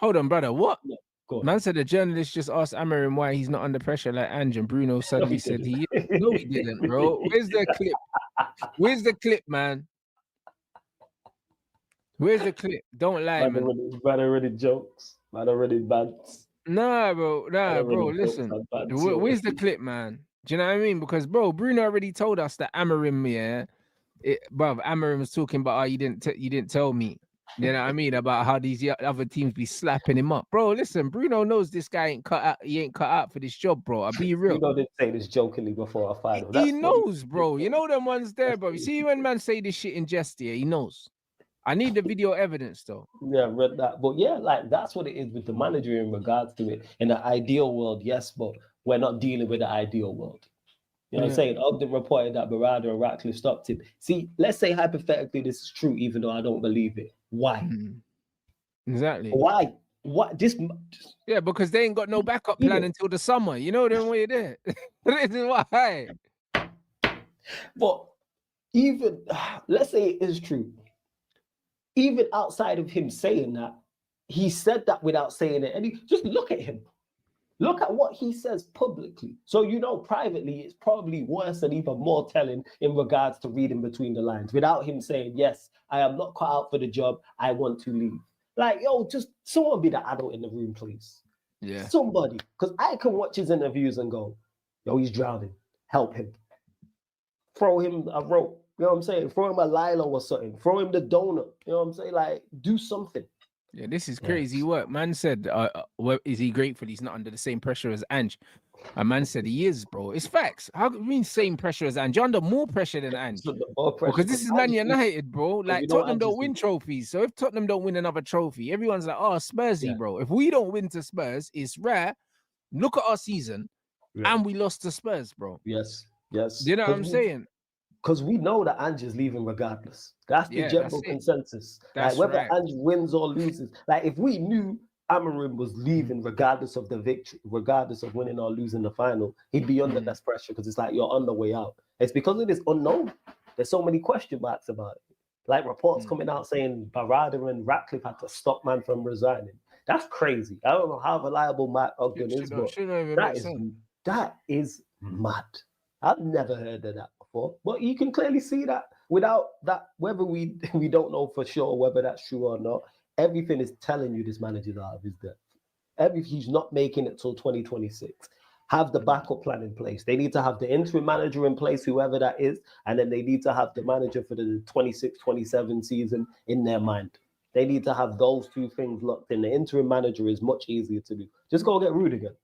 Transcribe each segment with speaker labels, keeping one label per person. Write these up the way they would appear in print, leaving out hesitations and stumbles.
Speaker 1: Hold on, brother. What?
Speaker 2: Yeah, go on.
Speaker 1: Man said the journalist just asked Amorim why he's not under pressure like Ange, and Bruno
Speaker 2: No,
Speaker 1: suddenly
Speaker 2: he
Speaker 1: said
Speaker 2: didn't.
Speaker 1: he is. No, he didn't, bro. Where's the clip? Where's the clip, man? Where's the clip? Don't lie, man.
Speaker 2: Man already jokes. Man already bants.
Speaker 1: Nah, bro.
Speaker 2: Man
Speaker 1: Nah, bro.
Speaker 2: already jokes
Speaker 1: Listen.
Speaker 2: and bants, yo.
Speaker 1: Where's the clip, man? Do you know what I mean? Because, bro, Bruno already told us that Amorim, yeah, bruv, Amorim was talking about, you didn't tell me. You know what I mean? About how these other teams be slapping him up. Bro, listen, Bruno knows this guy ain't cut out. He ain't cut out for this job, bro. I'll be real.
Speaker 2: Bruno did say this jokingly before our final.
Speaker 1: He
Speaker 2: That's funny.
Speaker 1: knows, bro. You know them ones there, bro. You see when man say this shit in jest here, he knows. I need the video evidence, though.
Speaker 2: Yeah, I read that. But yeah, like that's what it is with the manager in regards to it. In the ideal world, yes, but we're not dealing with the ideal world. You know what I'm saying? Ogden reported that Barada and Ratcliffe stopped him. See, let's say hypothetically this is true, even though I don't believe it. Why?
Speaker 1: Exactly.
Speaker 2: Why? What this?
Speaker 1: Yeah, because they ain't got no backup plan until the summer. You know them way there. This is why.
Speaker 2: But even let's say it is true. Even outside of him saying that, he said that without saying it. And just look at him. Look at what he says publicly. So, you know, privately, it's probably worse and even more telling in regards to reading between the lines without him saying, yes, I am not cut out for the job. I want to leave. Like, yo, just someone be the adult in the room, please.
Speaker 1: Yeah.
Speaker 2: Somebody. Because I can watch his interviews and go, yo, he's drowning. Help him. Throw him a rope. You know what I'm saying? Throw him a lilo or something. Throw him the donut. You know what I'm saying? Like, do something.
Speaker 1: Yeah, this is crazy work. Man said, is he grateful he's not under the same pressure as Ange? And man said he is, bro. It's facts. How do you mean same pressure as Ange? You're under more pressure than Ange. Because this is Man United, bro. Like, Tottenham don't win trophies. So if Tottenham don't win another trophy, everyone's like, oh, Spursy, bro. If we don't win to Spurs, it's rare. Look at our season. And we lost to Spurs, bro.
Speaker 2: Yes, yes.
Speaker 1: You know what I'm saying?
Speaker 2: Because we know that Ange is leaving regardless. That's the general consensus.
Speaker 1: That's
Speaker 2: like whether
Speaker 1: right.
Speaker 2: Ange wins or loses. Like if we knew Amorim was leaving regardless of the victory, regardless of winning or losing the final, he'd be under less pressure because it's like you're on the way out. It's because it is unknown. There's so many question marks about it. Like reports coming out saying Barada and Ratcliffe had to stop man from resigning. That's crazy. I don't know how reliable Matt Ogden is, but that is mad. I've never heard of that before. But you can clearly see that without that, whether we don't know for sure whether that's true or not, everything is telling you this manager's out of his depth. He's not making it till 2026. Have the backup plan in place. They need to have the interim manager in place, whoever that is, and then they need to have the manager for the 26-27 season in their mind. They need to have those two things locked in. The interim manager is much easier to do. Just go get Rude again.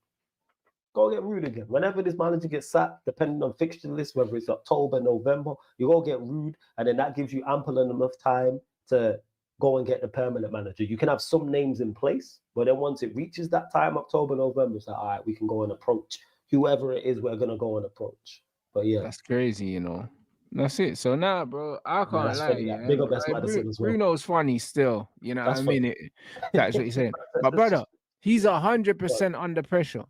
Speaker 2: Go get Rude again. Whenever this manager gets sacked, depending on fixture list, whether it's October, November, you go get Rude, and then that gives you ample enough time to go and get the permanent manager. You can have some names in place, but then once it reaches that time, October, November, it's like, all right, we can go and approach whoever it is we're going to go and approach. But yeah.
Speaker 1: That's crazy, you know. That's it. So now, bro, I can't lie.
Speaker 2: Funny, big up S. Madison as well.
Speaker 1: Bruno's funny still. You know what I mean? That's what he's saying. But brother, he's 100% under pressure.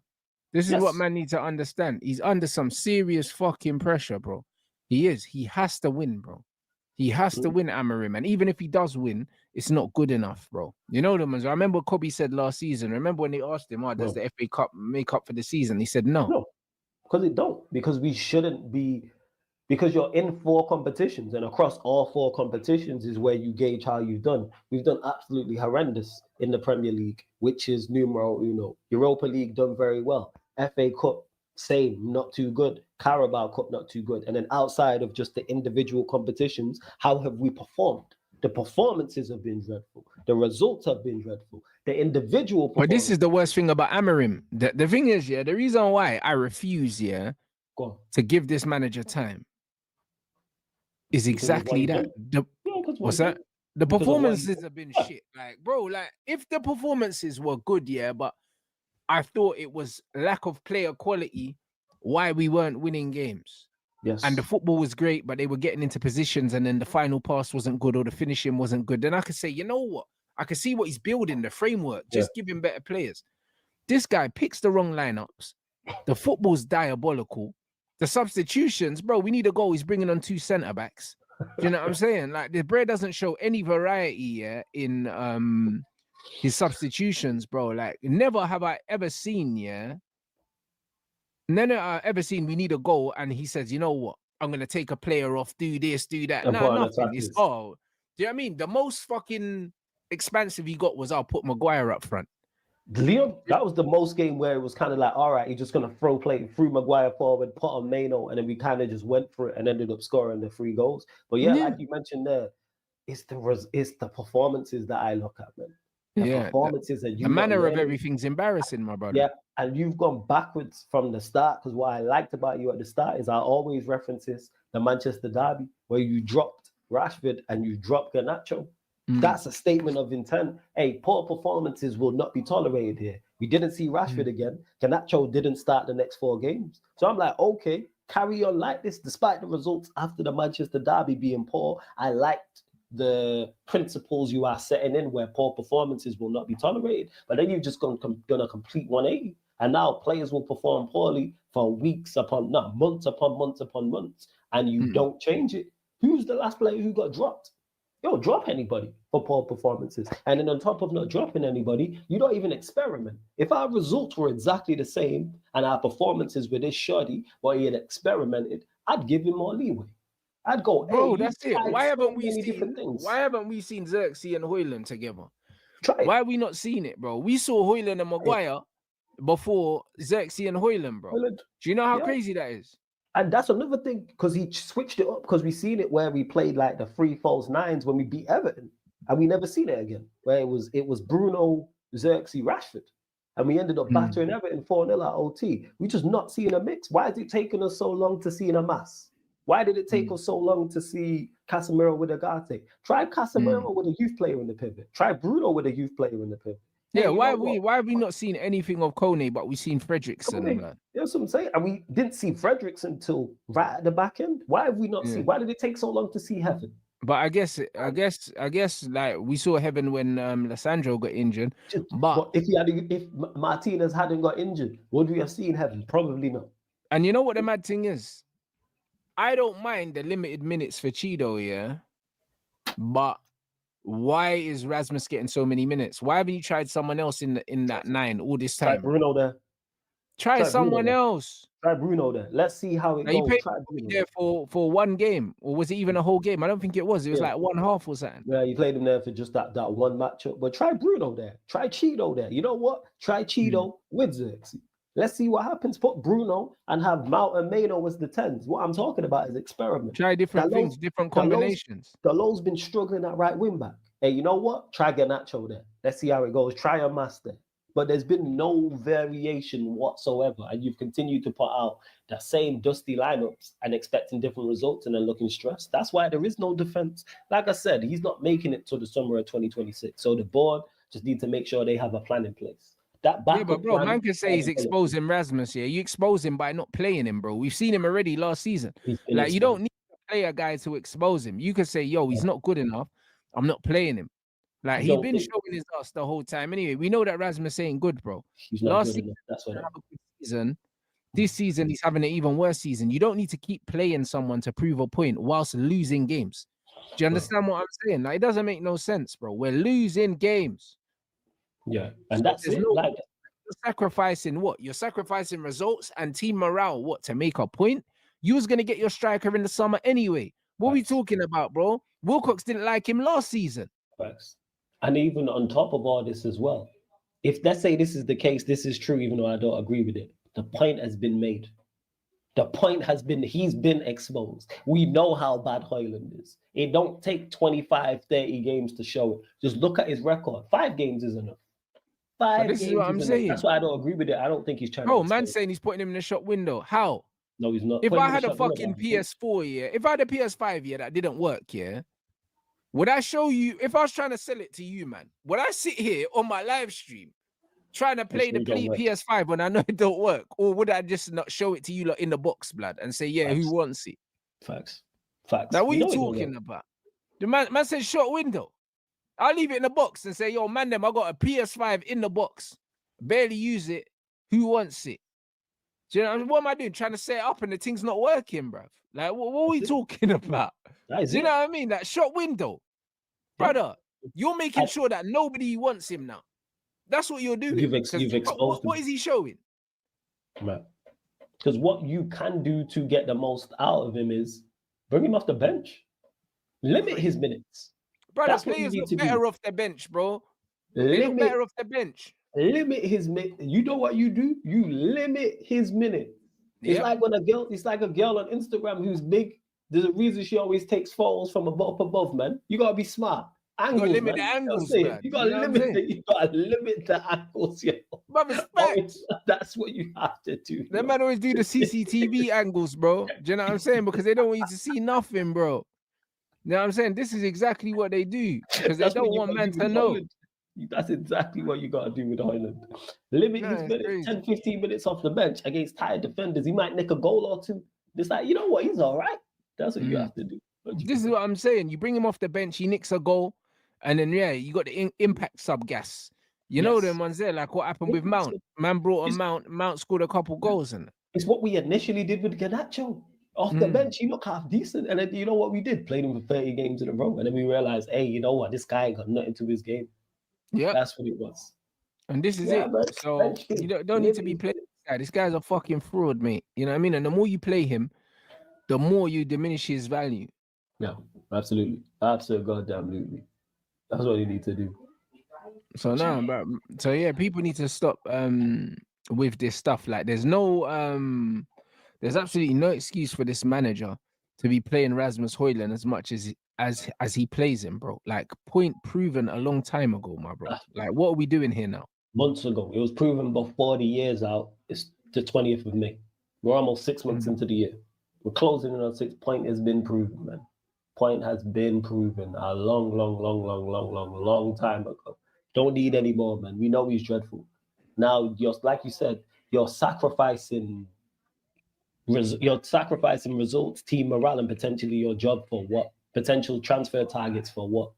Speaker 1: This is what man needs to understand. He's under some serious fucking pressure, bro. He is. He has to win, bro. He has to win, Amorim. And even if he does win, it's not good enough, bro. You know them ones. I remember Kobe said last season. Remember when they asked him, does the FA Cup make up for the season? He said no.
Speaker 2: No, because it don't. Because we shouldn't be. Because you're in 4 competitions, and across all 4 competitions is where you gauge how you've done. We've done absolutely horrendous in the Premier League, which is numero uno. Europa League done very well. FA Cup, same, not too good. Carabao Cup, not too good. And then outside of just the individual competitions, how have we performed? The performances have been dreadful. The results have been dreadful. The individual
Speaker 1: But this is the worst thing about Amorim. The thing is, the reason why I refuse, to give this manager time is exactly that. What's that? The performances have been shit. Like, bro, like, if the performances were good, but I thought it was lack of player quality why we weren't winning games.
Speaker 2: Yes.
Speaker 1: And the football was great, but they were getting into positions and then the final pass wasn't good or the finishing wasn't good. Then I could say, you know what? I could see what he's building, the framework. Just give him better players. This guy picks the wrong lineups. The football's diabolical. The substitutions, bro, we need a goal. He's bringing on 2 centre-backs. Do you know what I'm saying? Like, the bread doesn't show any variety in his substitutions, bro. Like, never have I ever seen, never ever seen we need a goal, and he says, you know what? I'm gonna take a player off, do this, do that.
Speaker 2: And
Speaker 1: Nah,
Speaker 2: put on
Speaker 1: nothing.
Speaker 2: attackers.
Speaker 1: It's do you know what I mean? The most fucking expansive he got was I'll put Maguire up front.
Speaker 2: Leon, that was the most game where it was kind of like, all right, he's just gonna through Maguire forward, put on Mano, and then we kind of just went for it and ended up scoring the 3 goals. But yeah, like you mentioned there, it's the performances that I look at, man. The performances that you
Speaker 1: the manner of everything's embarrassing, my brother.
Speaker 2: Yeah, and you've gone backwards from the start, because what I liked about you at the start is I always references the Manchester derby where you dropped Rashford and you dropped Garnacho. That's a statement of intent. Hey, poor performances will not be tolerated here. We didn't see Rashford again. Garnacho didn't start the next 4 games. So I'm like, okay, carry on like this, despite the results after the Manchester derby being poor. I liked the principles you are setting in where poor performances will not be tolerated. But then you've just done a complete 180. And now players will perform poorly for months upon months, and you don't change it. Who's the last player who got dropped? You don't drop anybody for poor performances. And then on top of not dropping anybody, you don't even experiment. If our results were exactly the same and our performances were this shoddy, but he had experimented, I'd give him more leeway. I'd go,
Speaker 1: bro, that's it. Why haven't we seen Xerxes and Hojlund together? Why have we not seen it, bro? We saw Hojlund and Maguire before Xerxes and Hojlund, bro. Do you know how crazy that is?
Speaker 2: And that's another thing, because he switched it up, because we seen it where we played like the 3 false 9s when we beat Everton, and we never seen it again. Where it was Bruno, Xerxes, Rashford, and we ended up battering Everton 4-0 at OT. We just not seeing a mix. Why is it taking us so long to see a mass? Why did it take us so long to see Casemiro with Agate? Try Casemiro with a youth player in the pivot. Try Bruno with a youth player in the pivot.
Speaker 1: Yeah, why have we not seen anything of Kone, but we've seen Fredrickson?
Speaker 2: That's what I'm saying. And we didn't see Fredrickson until right at the back end. Why have we not seen? Why did it take so long to see Heaven?
Speaker 1: But I guess like we saw Heaven when Lissandro got injured. But
Speaker 2: if Martinez hadn't got injured, would we have seen Heaven? Probably not.
Speaker 1: And you know what the mad thing is? I don't mind the limited minutes for Chido, but why is Rasmus getting so many minutes? Why haven't you tried someone else in that 9 all this time?
Speaker 2: Try Bruno there.
Speaker 1: Try someone else.
Speaker 2: Try Bruno there. Let's see how it goes.
Speaker 1: You played there for 1 game, or was it even a whole game? I don't think it was. It was like 1/2 or something.
Speaker 2: Yeah, you played him there for just that one matchup. But try Bruno there. Try Chido there. You know what? Try Chido with Xerxes. Let's see what happens. Put Bruno and have Mount and Mano as the 10s. What I'm talking about is experiment.
Speaker 1: Try different things, different combinations.
Speaker 2: Dalot's been struggling at right wing back. Hey, you know what? Try Garnacho there. Let's see how it goes. Try a master. But there's been no variation whatsoever. And you've continued to put out the same dusty lineups and expecting different results and then looking stressed. That's why there is no defense. Like I said, he's not making it to the summer of 2026. So the board just need to make sure they have a plan in place. But bro,
Speaker 1: man can say he's exposing Rasmus. Yeah, you expose him by not playing him, bro. We've seen him already last season. Like, you don't need to play a guy to expose him. You could say, yo, he's not good enough. I'm not playing him. Like, he's been showing his ass the whole time. Anyway, we know that Rasmus ain't good, bro. Last season, that's what this season, he's having an even worse season. You don't need to keep playing someone to prove a point whilst losing games. Do you understand what I'm saying? Like, it doesn't make no sense, bro. We're losing games.
Speaker 2: Yeah, and that's it.
Speaker 1: You're sacrificing what? You're sacrificing results and team morale. What, to make a point? You was gonna get your striker in the summer anyway. What are we talking about, bro? Wilcox didn't like him last season.
Speaker 2: Facts. And even on top of all this as well, if let's say this is the case, this is true, even though I don't agree with it. The point has been made. The point has been, he's been exposed. We know how bad Hojlund is. It don't take 25, 30 games to show it. Just look at his record. 5 games is enough.
Speaker 1: This is what I'm saying.
Speaker 2: That's why I don't agree with it. I don't think he's trying to.
Speaker 1: Oh, man saying he's putting him in the shop window. How?
Speaker 2: No, he's not.
Speaker 1: If I had a fucking PS4, if I had a PS5, that didn't work, would I show you, if I was trying to sell it to you, man, would I sit here on my live stream trying to play the PS5 when I know it don't work? Or would I just not show it to you in the box, blood, and say, yeah, who wants it?
Speaker 2: Facts.
Speaker 1: Now, what are you talking about? The man said short window. I'll leave it in the box and say, yo, man, I got a PS5 in the box. Barely use it. Who wants it? Do you know what am I doing? Trying to set it up and the thing's not working, bruv. Like, what are we talking about? Do you know what I mean? That shop window. Brother, You're making sure that nobody wants him now. That's what you're doing.
Speaker 2: You've exposed
Speaker 1: what is he showing?
Speaker 2: Right. Because what you can do to get the most out of him is bring him off the bench. Limit his minutes.
Speaker 1: Brother, players look better off the bench, bro. They look better off the bench.
Speaker 2: Limit his minutes. You know what you do? You limit his minutes. It's like when it's like a girl on Instagram who's big. There's a reason she always takes photos from above, man. You gotta be smart. Angles, you gotta limit the angles, man. You gotta limit the angles, yo. That's what you have to do.
Speaker 1: That man always do the CCTV angles, bro. Do you know what I'm saying? Because they don't want you to see nothing, bro. You know what I'm saying? This is exactly what they do because they don't want man to know.
Speaker 2: That's exactly what you got to do with Hojlund. Limit his minutes, 10, 15 minutes off the bench against tired defenders. He might nick a goal or two. It's like, you know what? He's all right. That's what you have to do.
Speaker 1: This is what I'm saying. You bring him off the bench, he nicks a goal, and then, you got the impact sub gas. You know them ones there, like what happened with Mount. Man brought a Mount scored a couple goals.
Speaker 2: It's what we initially did with Garnacho. Off the bench, he looked half decent. And then you know what we did? Played him for 30 games in a row. And then we realized, hey, you know what? This guy ain't got nothing to his game. Yeah. That's what it was.
Speaker 1: And this is it. Man. So you don't need to be playing this guy. This guy's a fucking fraud, mate. You know what I mean? And the more you play him, the more you diminish his value.
Speaker 2: Yeah, absolutely. Absolutely, goddamn. That's what you need to do.
Speaker 1: So people need to stop with this stuff. Like there's absolutely no excuse for this manager to be playing Rasmus Hojlund as much as he plays him, bro. Like point proven a long time ago, my bro. Like what are we doing here now?
Speaker 2: Months ago. It was proven before the year's out. It's the 20th of May. We're almost 6 months into the year. We're closing in on 6. Point has been proven, man. Point has been proven a long time ago. Don't need any more, man. We know he's dreadful. Now, like you said, you're sacrificing results, team morale, and potentially your job for what? Potential transfer targets for what?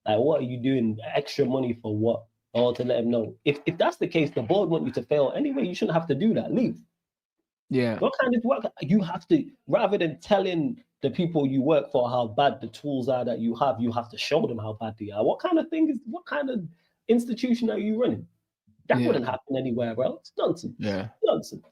Speaker 2: Like, what are you doing? Extra money for what? Or to let him know. If that's the case, the board want you to fail anyway. You shouldn't have to do that. Leave.
Speaker 1: Yeah.
Speaker 2: What kind of work you have to, rather than telling the people you work for how bad the tools are that you have to show them how bad they are. What kind of institution are you running? That wouldn't happen anywhere else. Nonsense.
Speaker 1: Yeah.
Speaker 2: Nonsense.